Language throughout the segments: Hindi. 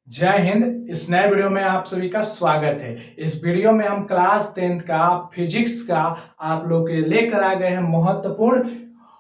जय हिंद। इस नए वीडियो में आप सभी का स्वागत है। इस वीडियो में हम क्लास 10th का फिजिक्स का आप लोग के लेकर आ गए हैं महत्वपूर्ण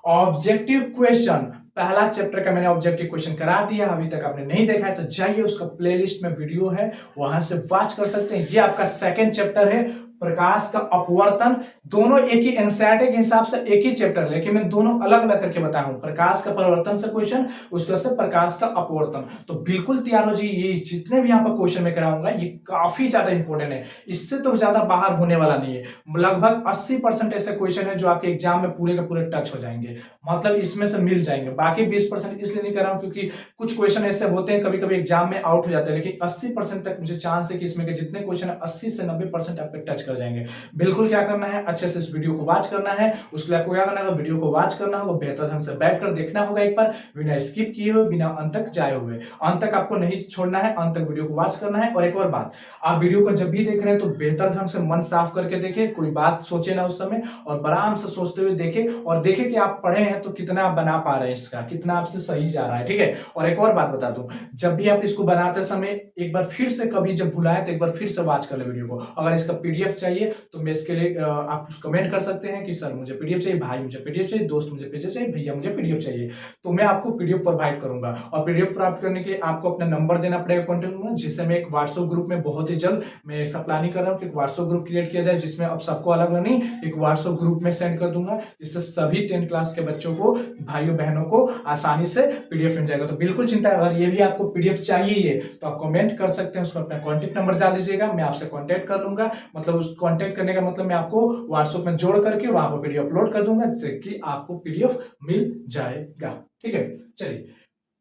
ऑब्जेक्टिव क्वेश्चन। पहला चैप्टर का मैंने ऑब्जेक्टिव क्वेश्चन करा दिया, अभी तक आपने नहीं देखा है तो जाइए, उसका प्लेलिस्ट में वीडियो है, वहां से वॉच कर सकते हैं। ये आपका सेकंड चैप्टर है, प्रकाश का अपवर्तन। दोनों एक ही एनसीईआरटी के हिसाब से एक ही चैप्टर, लेकिन मैं दोनों अलग अलग करके बताया हूं। प्रकाश का परिवर्तन से क्वेश्चन, उसके से प्रकाश का अपवर्तन। तो बिल्कुल तैयार हो जी, ये जितने भी यहाँ पर क्वेश्चन में कराऊंगा ये काफी ज्यादा इंपॉर्टेंट है, इससे तो ज्यादा बाहर होने वाला नहीं है। लगभग 80% ऐसे क्वेश्चन है जो आपके एग्जाम में पूरे के पूरे टच हो जाएंगे, मतलब इसमें से मिल जाएंगे। बाकी 20% इसलिए नहीं कर रहा हूं क्योंकि कुछ क्वेश्चन ऐसे होते हैं कभी कभी एग्जाम में आउट हो जाते हैं, लेकिन 80% तक मुझे चांस है कि इसमें के जितने क्वेश्चन है 80 से 90% आप पे टच कर जाएंगे। बिल्कुल क्या करना है, अच्छे से इस वीडियो को वॉच करना है। उसके लिए आपको क्या करना है, वीडियो को वॉच करना होगा, बेहतर ढंग से बैठकर देखना होगा, एक बार बिना स्किप किए हुए, बिना अंत तक जाए हुए। अंत तक आपको नहीं छोड़ना है, अंत तक वीडियो को वॉच करना है। और एक और बात, आप वीडियो को जब भी देख रहे हैं तो बेहतर ढंग से मन साफ करके देखें, कोई बात सोचे ना उस समय, और आराम से सोचते हुए देखें और देखें कि आप पढ़े हैं तो कितना आप बना पा रहे हैं, इसका कितना आपसे सही जा रहा है। ठीक है। और एक और बात बता दूं, जब भी आप इसको बनाते समय एक बार फिर से कभी जब भुलाएं तो एक बार फिर से वॉच कर ले वीडियो को। अगर इसका पीडीएफ चाहिए तो मैं इसके लिए आप कमेंट कर सकते हैं कि सर मुझे पीडीएफ चाहिए, भाई मुझे पीडीएफ चाहिए, दोस्त मुझे पीडीएफ चाहिए, भैया मुझे पीडीएफ चाहिए, तो मैं आपको पीडीएफ प्रोवाइड करूंगा। और पीडीएफ प्राप्त करने के लिए आपको अपना नंबर देना पड़ेगा कॉन्टेक्ट में, जिससे मैं एक व्हाट्सएप ग्रुप में बहुत ही जल्द मैं ऐसा प्लानिंग कर रहा हूँ कि व्हाट्सएप ग्रुप क्रिएट किया जाए, जिसमें अब सबको अलग नहीं एक व्हाट्सएप ग्रुप में सेंड कर दूंगा, जिससे सभी 10th क्लास के बच्चों को, भाइयों बहनों को आसानी से पीडीएफ मिल जाएगा। तो बिल्कुल चिंता, अगर ये भी आपको पीडीएफ चाहिए तो आप कमेंट कर सकते हैं, उसमें अपना कॉन्टेक्ट नंबर डाल दीजिएगा, मैं आपसे कॉन्टेक्ट कर लूंगा। मतलब उस कॉन्टेक्ट करने का मतलब मैं आपको व्हाट्सएप में जोड़ करके वहां पर पीडीएफ अपलोड कर दूंगा, जिससे कि आपको पीडीएफ मिल जाएगा। ठीक है, चलिए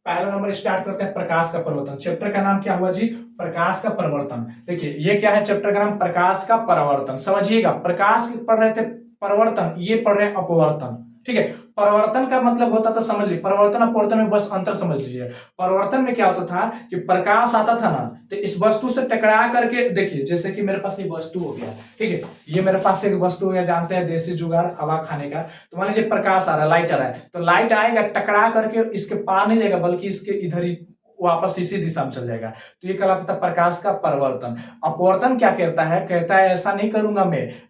पहला नंबर स्टार्ट करते हैं, प्रकाश का परिवर्तन। चैप्टर का नाम क्या हुआ जी, प्रकाश का परिवर्तन। देखिए ये क्या है, चैप्टर का नाम प्रकाश का परिवर्तन। समझिएगा, प्रकाश पढ़ रहे थे परिवर्तन, ये पढ़ रहे हैं अपवर्तन। ठीक है। परिवर्तन का मतलब होता था, समझ लीजिए, परिवर्तन अपवर्तन में बस अंतर समझ लीजिए। परिवर्तन में क्या होता था कि प्रकाश आता था ना, तो इस वस्तु से टकरा करके, देखिए जैसे कि मेरे पास एक वस्तु हो गया, ठीक है, ये मेरे पास एक वस्तु हो गया, जानते हैं देसी जुगाड़ हवा खाने का। तो मान लीजिए प्रकाश आ रहा है, लाइट आ रहा है, तो लाइट आएगा टकरा करके इसके पार नहीं जाएगा, बल्कि इसके इधर ही वापस इसी दिशा में चल जाएगा। तो ये कहलाता था प्रकाश का परिवर्तन। अपवर्तन क्या कहता है, कहता है ऐसा नहीं करूंगा,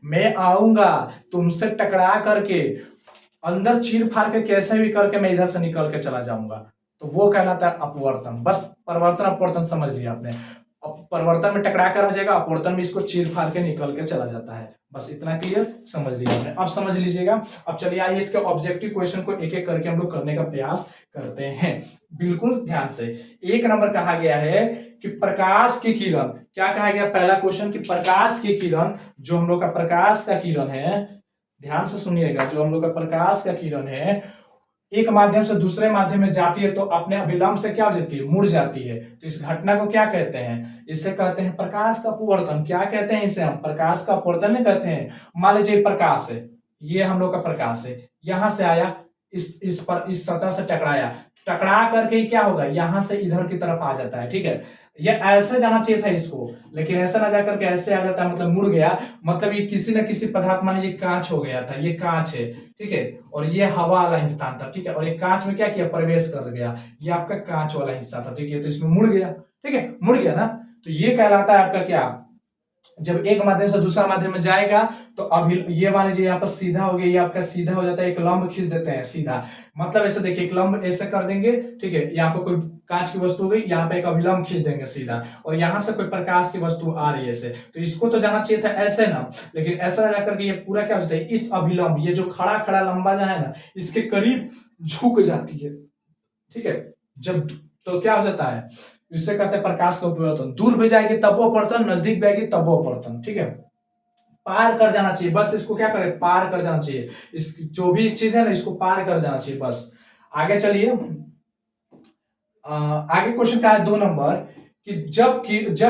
मैं आऊंगा तुमसे टकरा करके, अंदर चीर फाड़ के कैसे भी करके मैं इधर से निकल के चला जाऊंगा, तो वो कहलाता है अपवर्तन। बस परिवर्तन अपवर्तन समझ लिया आपने। परिवर्तन में टकरा कर रह जाएगा, अपवर्तन में इसको चीर फाड़ के निकल के चला जाता है। बस इतना क्लियर समझ लिया आपने, अब समझ लीजिएगा। अब चलिए आइए इसके ऑब्जेक्टिव क्वेश्चन को एक एक करके हम लोग करने का प्रयास करते हैं, बिल्कुल ध्यान से। एक नंबर कहा गया है कि प्रकाश की किरण, क्या कहा गया पहला क्वेश्चन, कि प्रकाश की किरण, जो हम लोग का प्रकाश का किरण है, ध्यान से सुनिएगा, जो हम लोग का प्रकाश का किरण है, एक माध्यम से दूसरे माध्यम में जाती है तो अपने अभिलंब से क्या हो जाती है, मुड़ जाती है। तो इस घटना को क्या कहते हैं, इसे कहते हैं प्रकाश का अपवर्तन। क्या कहते हैं इसे, हम प्रकाश का अपवर्तन नहीं कहते हैं। मान लीजिए प्रकाश है, ये हम लोग का प्रकाश है, यहां से आया, इस सतह से टकराया, टकरा करके क्या होगा, यहां से इधर की तरफ आ जाता है। ठीक है, ये ऐसे जाना चाहिए था इसको, लेकिन ऐसा ना जाकर के ऐसे आ जाता है, मतलब मुड़ गया, मतलब ये किसी न किसी पदार्थ, मान लीजिए कांच हो गया था, ये कांच है, ठीक है, और ये हवा वाला हिस्सा था, ठीक है, और ये कांच में क्या किया, प्रवेश कर गया, ये आपका कांच वाला हिस्सा था, ठीक है, तो इसमें मुड़ गया, ठीक है, मुड़ गया ना, तो ये कहलाता है आपका क्या, जब एक माध्यम से दूसरा माध्यम में जाएगा तो अभी ये मान लीजिए यहाँ पर सीधा हो गया, ये आपका सीधा हो जाता है, एक लंब खींच देते हैं सीधा, मतलब ऐसे देखिए, एक लंब ऐसे कर देंगे, ठीक है, यहाँ पर कोई कांच की वस्तु हो गई, यहाँ पे एक अभिलंब खींच देंगे सीधा, और यहाँ से कोई प्रकाश की वस्तु आ रही है ऐसे, तो इसको तो जाना चाहिए था ऐसे ना, लेकिन ऐसा जाकर के ये पूरा क्या हो जाता है, इस अभिलंब, ये जो खड़ा खड़ा लंबा जो है ना, इसके करीब झुक जाती है। ठीक है, जब तो क्या हो जाता है, इससे कहते हैं प्रकाश का अपवर्तन। दूर भी जाएगी तब वो अपवर्तन, नजदीक भी आएगी तब वो अपवर्तन। ठीक है, पार कर जाना चाहिए, बस इसको क्या करें, पार कर जाना चाहिए, इस जो भी चीज है ना, इसको पार कर जाना चाहिए बस। आगे चलिए, आगे क्वेश्चन का है 2 नंबर, कि जब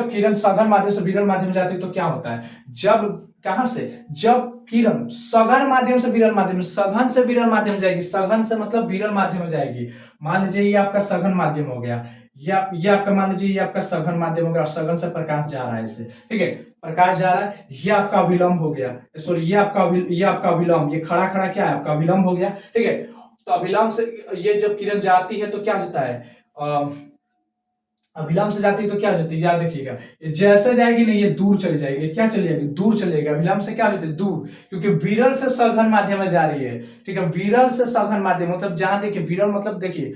किरण सघन माध्यम से विरल माध्यम में जाती है तो क्या होता है, जब कहां से, जब किरण सघन माध्यम से विरल माध्यम में, सघन से विरल माध्यम जाएगी, सघन से मतलब विरल माध्यम में जाएगी। मान लीजिए ये आपका सघन माध्यम हो गया, ये आपका मान लीजिए ये आपका सघन माध्यम हो गया, सघन से प्रकाश जा रहा है इससे, ठीक है, प्रकाश जा रहा है, ये आपका विलंब हो गया, सॉरी ये आपका विलंब, ये खड़ा खड़ा क्या है आपका विलंब हो गया। ठीक है, तो अभिलंब से ये जब किरण जाती है तो क्या होता है, अभिलंब से जाती है तो क्या हो जाती है, याद रखिएगा, ये जैसे जाएगी नहीं ये दूर चली जाएगी, क्या चली जाएगी, दूर चली जाएगी। अभिलंब से क्या हो जाती है, दूर, क्योंकि विरल से सघन माध्यम में जा रही है। ठीक है, विरल से सघन माध्यम मतलब जहां देखिए विरल मतलब देखिए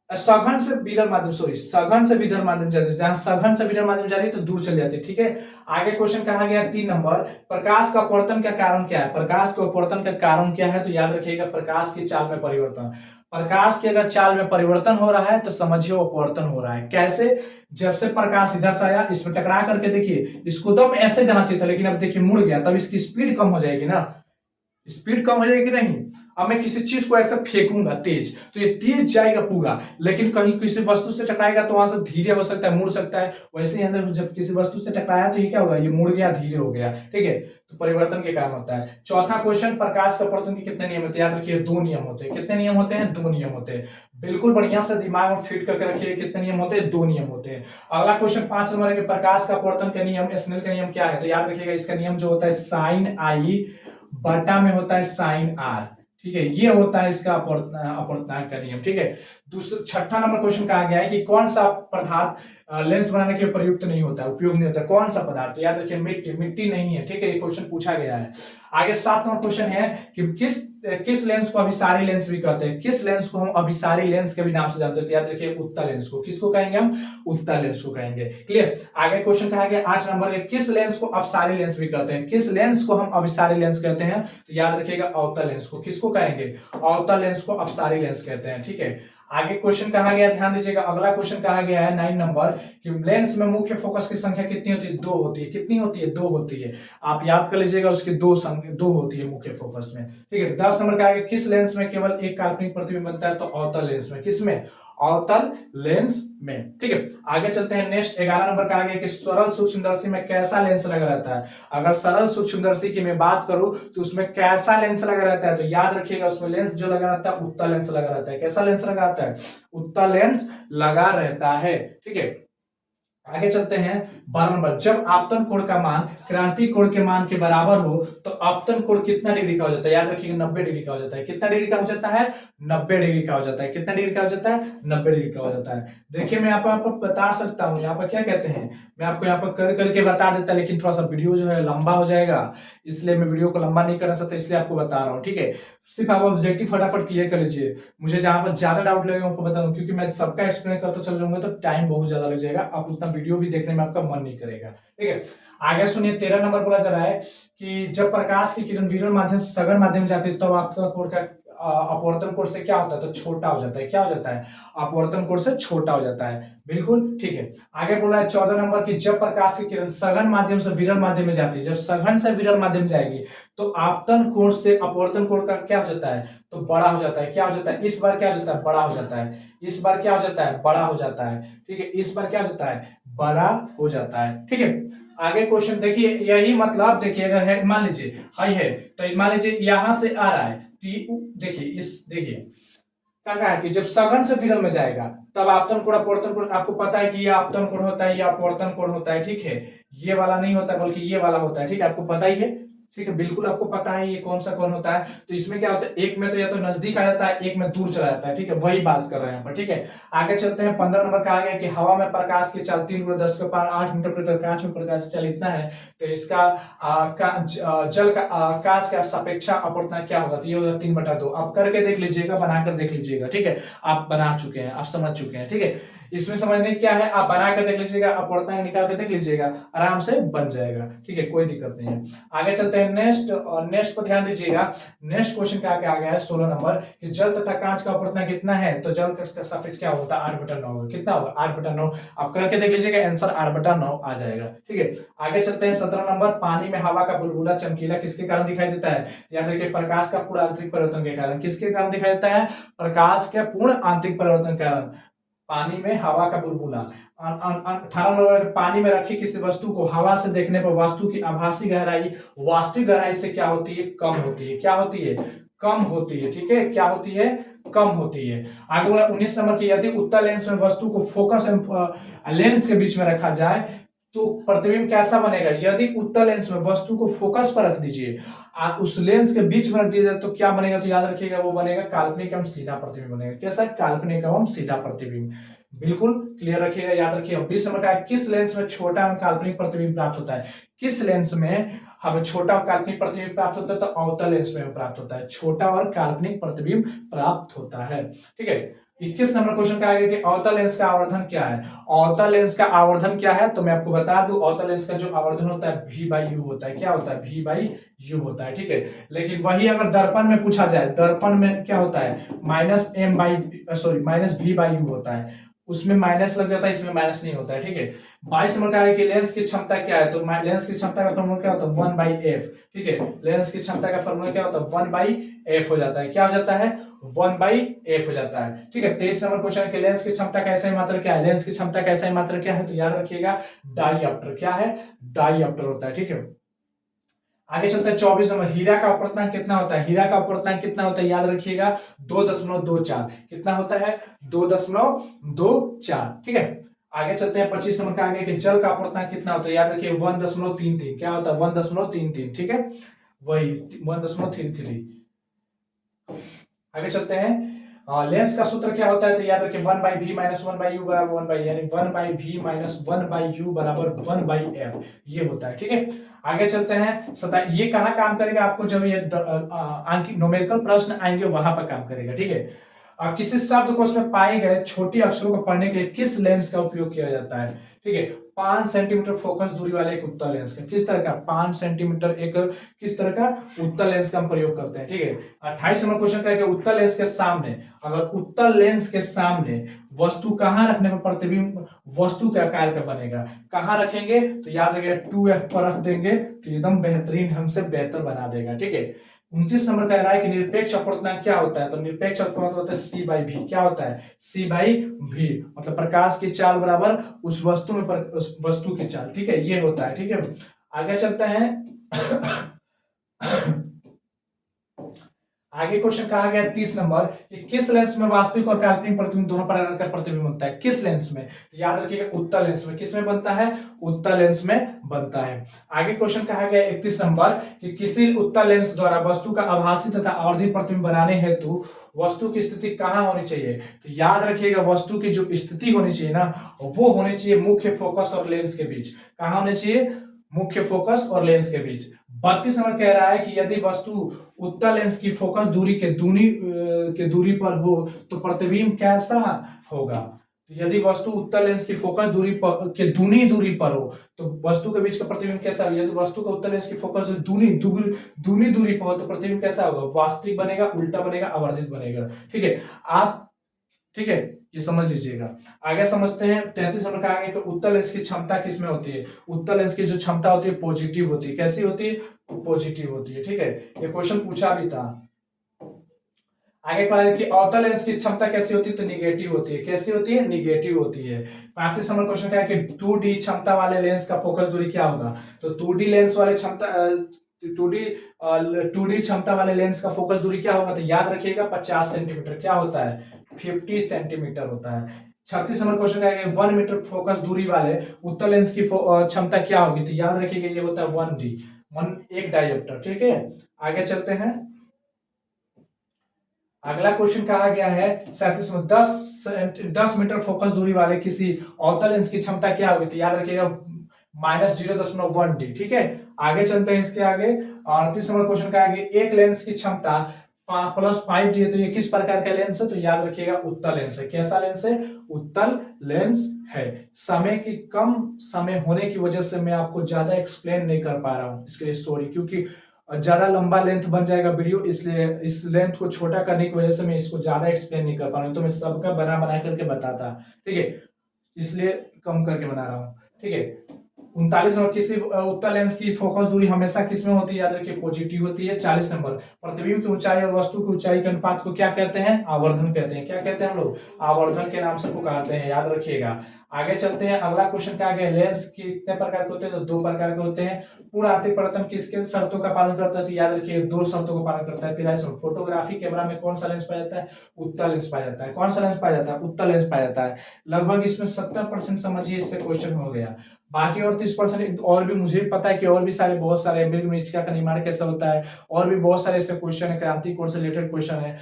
सघन से विरल माध्यम, सॉरी सघन से विरल माध्यम जा रही है, जहां सघन से विरल माध्यम जा रही है तो दूर चली जाती है। ठीक है, आगे क्वेश्चन कहा गया 3 नंबर, प्रकाश का अपवर्तन का कारण क्या है। प्रकाश के अपवर्तन का कारण क्या है, तो याद रखिएगा प्रकाश की चाल में परिवर्तन। प्रकाश के अगर चाल में परिवर्तन हो रहा है तो समझिए अपवर्तन हो रहा है। कैसे, जब से प्रकाश इधर से आया इसमें टकरा करके देखिए, इसको तो ऐसे जाना चाहिए था लेकिन अब देखिए मुड़ गया, तब इसकी स्पीड कम हो जाएगी ना, स्पीड कम हो जाएगी कि नहीं। अब मैं किसी चीज को ऐसे फेंकूंगा तेज तो ये तेज जाएगा पूरा, लेकिन कहीं किसी वस्तु से टकराएगा तो वहां से धीरे हो सकता है, मुड़ सकता है। वैसे ही अंदर जब किसी वस्तु से टकराया तो ये क्या होगा, ये मुड़ गया, धीरे हो गया। ठीक है, तो परिवर्तन के कारण होता है। चौथा क्वेश्चन, प्रकाश का अपवर्तन के कितने नियम होते हैं, याद रखिए 2 नियम होते हैं। कितने नियम होते हैं, 2 नियम होते हैं। बिल्कुल बढ़िया से दिमाग में फिट करके रखिए, कितने नियम होते हैं, 2 नियम होते हैं। अगला क्वेश्चन 5 नंबर है, प्रकाश का अपवर्तन का नियम, स्नेल का नियम क्या है, तो याद रखिएगा इसका नियम जो होता है साइन आई बटा में होता है साइन आर। ठीक है, ये होता है इसका अपवर्तनांक का नियम। ठीक है, दूसरा 6ठा नंबर क्वेश्चन कहा गया है कि कौन सा पदार्थ लेंस बनाने के लिए प्रयुक्त नहीं होता, उपयोग नहीं होता, कौन सा पदार्थ, याद रखिए मिट्टी, मिट्टी नहीं है। ठीक है, ये क्वेश्चन पूछा गया है। आगे 7 नंबर क्वेश्चन है कि किस लेंस को अभिसारी लेंस भी कहते हैं, किस लेंस को हम अभिसारी लेंस के भी नाम से जानते हैं, तो याद रखिए उत्तल लेंस को, किसको कहेंगे हम, उत्तल लेंस को कहेंगे। क्लियर। आगे क्वेश्चन कहा गया 8 नंबर है, किस लेंस को अपसारी लेंस भी कहते हैं, किस लेंस को हम अभिसारी लेंस कहते हैं, तो याद रखिएगा अवतल लेंस को, किसको कहेंगे, अवतल लेंस को अपसारी लेंस कहते हैं। ठीक है, आगे क्वेश्चन कहा गया, ध्यान दीजिएगा, अगला क्वेश्चन कहा गया है 9 नंबर कि लेंस में मुख्य फोकस की संख्या कितनी होती है, 2 होती है। कितनी होती है, 2 होती है। आप याद कर लीजिएगा, उसकी 2 होती है मुख्य फोकस में। ठीक है, 10 नंबर कहा गया, किस लेंस में केवल एक काल्पनिक प्रतिबिंब बनता है, तो अवतल लेंस में, किसमें, अवतल लेंस में। ठीक है, आगे चलते हैं नेक्स्ट 11 नंबर कहा गया कि सरल सूक्ष्मदर्शी में कैसा लेंस लगा रहता है। अगर सरल सूक्ष्मदर्शी की मैं बात करूं तो उसमें कैसा लेंस लगा रहता है, तो याद रखिएगा उसमें लेंस जो लगा रहता है उत्तल लेंस लगा रहता है। कैसा लेंस लगा रहता है, उत्तल लेंस लगा रहता है। ठीक है, आगे चलते हैं 12 नंबर, जब आपतन कोण का मान क्रांति कोण के मान के बराबर हो तो आपतन कोण कितना डिग्री का हो जाता है, याद रखिएगा 90 डिग्री का हो जाता है। कितना डिग्री का हो जाता है, 90 डिग्री का हो जाता है। कितना डिग्री का हो जाता है, 90 डिग्री का हो जाता है। देखिए मैं यहाँ पर आपको बता सकता हूँ, यहाँ पर क्या कहते हैं, मैं आपको यहाँ पर कर करके बता देता, लेकिन थोड़ा सा वीडियो जो है लंबा हो जाएगा, इसलिए मैं वीडियो को लंबा नहीं करना चाहता, इसलिए आपको बता रहा हूँ। ठीक है, सिर्फ आप ऑब्जेक्टिव फटाफट क्लियर कर लीजिए, मुझे जहां पर ज्यादा डाउट लगेगा आपको बता दूं, क्योंकि मैं सबका एक्सप्लेन करता चल जाऊंगा तो टाइम बहुत ज्यादा लग जाएगा, आप उतना वीडियो भी देखने में आपका मन नहीं करेगा। ठीक है, आगे सुनिए 13 नंबर बोला जा रहा है कि जब प्रकाश की किरण विरल माध्यम से सघन माध्यम में जाती है तब आपका कोण का अपवर्तन कोण से क्या होता है, तो छोटा हो जाता है। क्या हो जाता है, अपवर्तन कोण से छोटा हो जाता है। बिल्कुल ठीक है, आगे बोला है 14 नंबर की जब प्रकाश की किरण सघन माध्यम से विरल माध्यम में जाती है, जब सघन से विरल माध्यम जाएगी तो आपतन कोण से अपवर्तन कोण का क्या हो जाता है, तो बड़ा हो जाता है। क्या हो जाता है, इस बार क्या हो जाता है, बड़ा हो जाता है। इस बार क्या हो जाता है, बड़ा हो जाता है। ठीक है, इस बार क्या हो जाता है, बड़ा हो जाता है। ठीक है, आगे क्वेश्चन देखिए, यही मतलब देखिए अगर है मान लीजिए हाई है तो मान लीजिए यहां से आ रहा है, देखिए इस देखिए क्या कहा है कि जब सघन से विरल में जाएगा तब आपतन कोण अपवर्तन कोण, आपको पता है कि ये आपतन कोण होता है, ये अपवर्तन कोण होता है। ठीक है, ये वाला नहीं होता बल्कि ये वाला होता है। ठीक है, आपको पता ही है। ठीक है, बिल्कुल आपको पता है ये कौन सा कोण होता है। तो इसमें क्या होता है, एक में तो या तो नजदीक आ जाता है, एक में दूर चला जाता है। ठीक है, वही बात कर रहे हैं यहाँ पर। ठीक है, आगे चलते हैं 15 नंबर कहा गया कि हवा में प्रकाश की चाल 3 × 10 के पावर 8 मीटर प्रति कांच में प्रकाश की चाल इतना है, तो इसका जल का कांच का सापेक्षा अपवर्तनांक क्या होगा, तो ये होगा 3/2। आप करके देख लीजिएगा, बनाकर देख लीजिएगा। ठीक है, आप बना चुके हैं, आप समझ चुके हैं। ठीक है, इसमें समझने क्या है, आप बना कर देख लीजिएगा, अपवर्तनांक निकाल कर देख लीजिएगा, आराम से बन जाएगा। ठीक है, कोई दिक्कत नहीं है। आगे चलते हैं नेक्स्ट को ध्यान दीजिएगा। नेक्स्ट क्वेश्चन क्या आ गया है 16 नंबर कि जल तथा कांच का अपवर्तनांक कितना है, तो जल का सापेक्ष क्या होता है, 8/9 होगा। कितना होगा, 8/9। आप करके देख लीजिएगा, आंसर 8/9 आ जाएगा। ठीक है, आगे चलते हैं 17 नंबर, पानी में हवा का बुलबुला चमकीला किसके कारण दिखाई देता है, याद रखिए प्रकाश का पूर्ण आंतरिक परिवर्तन के कारण। किसके कारण दिखाई देता है, प्रकाश के पूर्ण आंतरिक परिवर्तन के कारण पानी में हवा का बुलबुला। 18 नंबर, पानी में रखी किसी वस्तु को हवा से देखने पर वस्तु की आभासी गहराई वास्तविक गहराई से क्या होती है, कम होती है। क्या होती है, कम होती है। ठीक है, क्या होती है, कम होती है। आगे बोला 19 नंबर की यदि उत्तल लेंस में वस्तु को फोकस लेंस के बीच में रखा जाए तो प्रतिबिंब कैसा बनेगा, यदि उत्तल लेंस में वस्तु को फोकस पर रख दीजिए, उस लेंस के बीच में रख दिया जाए तो क्या बनेगा, तो याद रखिएगा वो बनेगा काल्पनिक एवं सीधा प्रतिबिंब बनेगा। कैसा, काल्पनिक एवं सीधा प्रतिबिंब। बिल्कुल क्लियर रखिएगा, याद रखिएगा। 20 नंबर का है, किस लेंस में छोटा और काल्पनिक प्रतिबिंब प्राप्त होता है? किस लेंस में हमें छोटा और काल्पनिक प्रतिबिंब प्राप्त होता है? तो अवतल लेंस में प्राप्त होता है, छोटा और काल्पनिक प्रतिबिंब प्राप्त होता है। ठीक है, 21 नंबर क्वेश्चन का आगे कि अवतल लेंस का आवर्धन क्या है? अवतल लेंस का आवर्धन क्या है? तो मैं आपको बता दूं, अवतल लेंस का जो आवर्धन होता है v/u होता है। क्या होता है? v/u होता है। ठीक है, लेकिन वही अगर दर्पण में पूछा जाए, दर्पण में क्या होता है? -v/u होता है, उसमें माइनस लग जाता है, इसमें माइनस नहीं होता है। ठीक है, 22 नंबर का है कि लेंस की क्षमता क्या है? तो लेंस की क्षमता का फॉर्मूला क्या होता है? 1/f। ठीक है, लेंस की क्षमता का फॉर्मूला क्या होता है? 1/f हो जाता है। क्या हो जाता है? 1/f हो जाता है। ठीक है, 23 नंबर क्वेश्चन है कि लेंस की क्षमता का SI मात्रा क्या है? लेंस की क्षमता का SI मात्रा क्या है? तो याद रखिएगा, डाईऑप्टर। क्या है? डाईऑप्टर होता है। ठीक है, आगे चलते हैं 24 नंबर, हीरा का अपवर्तनांक कितना होता है? हीरा का अपवर्तनांक कितना होता है? याद रखिएगा, 2.24। कितना होता है? 2.24। ठीक है, आगे चलते हैं 25 नंबर का आगे कि जल का अपवर्तनांक कितना होता है? याद रखिए 1.33। क्या होता है? 1.33। ठीक है, वही 1.33। आगे चलते हैं, लेंस का सूत्र क्या होता है? तो याद रखिए 1/v माइनस 1/u बराबर 1/, यानी 1/v माइनस 1/u बराबर 1/f, ये होता है। ठीक है, आगे चलते हैं, ये कहाँ काम करेगा आपको? जब ये न्यूमेरिकल प्रश्न आएंगे वहां पर काम करेगा। ठीक है, किसी शब्द को उसमें पाए गए छोटे अक्षरों को पढ़ने के लिए किस लेंस का उपयोग किया जाता है? ठीक है, 5 सेंटीमीटर फोकस दूरी वाले एक उत्तल लेंस का, किस तरह का? 5 सेंटीमीटर एक किस तरह का? उत्तल लेंस का हम प्रयोग करते हैं। ठीक है, 28 नंबर क्वेश्चन का है कि उत्तल लेंस के सामने, अगर उत्तल लेंस के सामने वस्तु कहां रखने पर प्रतिबिंब वस्तु के आकार का बनेगा? कहां रखेंगे? तो याद रखिएगा 2f पर रख देंगे तो एकदम बेहतरीन ढंग से बेहतर बना देगा। ठीक है, 29 नंबर कह रहा है कि निरपेक्ष अपवर्तनांक क्या होता है? तो निरपेक्ष अपवर्तनांक होता है c/v। क्या होता है? c/v, मतलब प्रकाश की चाल बराबर उस वस्तु में उस वस्तु की चाल। ठीक है, ये होता है। ठीक है, आगे चलते हैं आगे क्वेश्चन कहा गया 30 नंबर कि किस लेंस में वास्तविक और काल्पनिक प्रतिबिंब दोनों प्रकार का प्रतिबिंब बनता है? किस लेंस में? तो याद रखिएगा उत्तल लेंस में। किस में बनता है? उत्तल लेंस में बनता है। आगे क्वेश्चन कहा गया 31 नंबर कि किसी उत्तल लेंस द्वारा वस्तु का आभासी तथा आवर्धी प्रतिबिंब बनाने हेतु वस्तु की स्थिति कहाँ होनी चाहिए? तो याद रखिएगा वस्तु की जो स्थिति होनी चाहिए ना, वो होनी चाहिए मुख्य फोकस और लेंस के बीच। कहाँ होनी चाहिए? मुख्य फोकस और लेंस के बीच। 32 नंबर कह रहा है कि यदि वस्तु उत्तल लेंस की फोकस दूरी के दूरी पर हो तो प्रतिबिंब कैसा होगा? यदि वस्तु उत्तल लेंस की फोकस दूरी पर के दूनी पर हो तो वस्तु के बीच का प्रतिबिंब कैसा होगा? यदि वस्तु का उत्तल लेंस की फोकस दूनी दूरी पर हो तो प्रतिबिंब कैसा होगा? वास्तविक बनेगा, उल्टा बनेगा, आवर्धित बनेगा। ठीक है, आप ठीक है, ये समझ लीजिएगा। आगे समझते हैं 33 नंबर का आगे कि उत्तल लेंस की क्षमता किसमें होती है? उत्तल लेंस की जो क्षमता होती है पॉजिटिव होती है। कैसी होती है? पॉजिटिव होती है। ठीक है, ये क्वेश्चन पूछा भी था। आगे कहा है कि अवतल लेंस की क्षमता कैसी होती है? तो निगेटिव होती है। कैसी होती है? निगेटिव होती है। 35 नंबर क्वेश्चन क्या है कि 2D क्षमता वाले लेंस का फोकस दूरी क्या होगा? तो 2D लेंस वाले क्षमता 2D क्षमता वाले लेंस का फोकस दूरी क्या होगा? तो याद रखिएगा 50 सेंटीमीटर। क्या होता है? 50 सेंटीमीटर होता है। 36 नंबर क्वेश्चन का 1 मीटर फोकस दूरी वाले उत्तल लेंस की क्षमता क्या होगी? तो याद रखिएगा ये होता है 1D, एक डायोप्टर। ठीक है, आगे चलते हैं। अगला क्वेश्चन कहा गया है 37 में 10 मीटर फोकस दूरी वाले किसी अवतल लेंस की क्षमता क्या होगी? तो याद रखिएगा -0.1D। ठीक है, आगे चलते हैं इसके आगे। 38 नंबर क्वेश्चन का आगे एक लेंस की क्षमता +5D है तो ये किस प्रकार का लेंस है? तो याद रखिएगा उत्तल लेंस है। कैसा लेंस है? उत्तल लेंस है। कम समय होने की वजह से मैं आपको ज्यादा एक्सप्लेन नहीं कर पा रहा हूं, इसके लिए सॉरी, क्योंकि ज्यादा लंबा लेंथ बन जाएगा वीडियो, इसलिए इस लेंथ को छोटा करने की वजह से मैं इसको ज्यादा एक्सप्लेन नहीं कर पा रहा हूं। तो मैं सबका बना करके बताता। ठीक है, इसलिए कम करके बना रहा हूँ। ठीक है, 39 नंबर किसी उत्तल लेंस की फोकस दूरी हमेशा किसमें होती है? याद रखिए पॉजिटिव होती है। 40 नंबर प्रतिबिंब की ऊंचाई और वस्तु की ऊंचाई के अनुपात को क्या कहते हैं? आवर्धन कहते हैं। क्या कहते हैं हम लोग? आवर्धन के नाम से पुकारते हैं, याद रखिएगा। आगे चलते हैं, अगला क्वेश्चन क्या है? लेंस कितने प्रकार के होते हैं? तो 2 प्रकार के होते हैं। पूर्ण आंतरिक परिवर्तन किसके शर्तों का पालन करता है? तो याद रखिए 2 शर्तों का पालन करता है। 43 नंबर फोटोग्राफी कैमरा में कौन सा लेंस पाया जाता है? उत्तल लेंस पाया जाता है। कौन सा लेंस पाया जाता है? उत्तल लेंस पाया जाता है। लगभग इसमें 70% समझिए, इससे क्वेश्चन हो गया। बाकी और 30% और भी मुझे भी पता है कि और भी सारे बहुत सारे मृग मरीचिका का निर्माण कैसे होता है, और भी बहुत सारे ऐसे क्वेश्चन है, क्रांति कोण से रिलेटेड क्वेश्चन है।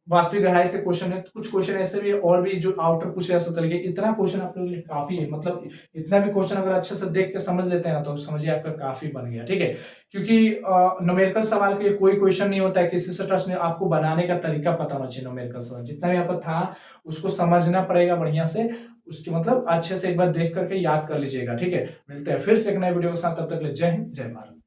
वास्तविक गहराई से क्वेश्चन है, कुछ क्वेश्चन ऐसे भी है और भी जो आउटर पूछे जा सकते हैं। इतना क्वेश्चन आप लोगों के लिए काफी है, मतलब इतना भी क्वेश्चन अगर अच्छे से देख के समझ लेते हैं ना तो समझिए आपका काफी बन गया। ठीक है, क्योंकि न्यूमेरिकल सवाल के लिए कोई क्वेश्चन नहीं होता है, किसी से ट्रस्ट नहीं, आपको बनाने का तरीका पता होना चाहिए। न्यूमेरिकल सवाल जितना भी आपका था उसको समझना पड़ेगा बढ़िया से, उसके मतलब अच्छे से एक बार देख करके याद कर लीजिएगा। ठीक है, मिलते हैं फिर से एक नए वीडियो के साथ, तब तक के लिए जय हिंद जय भारत।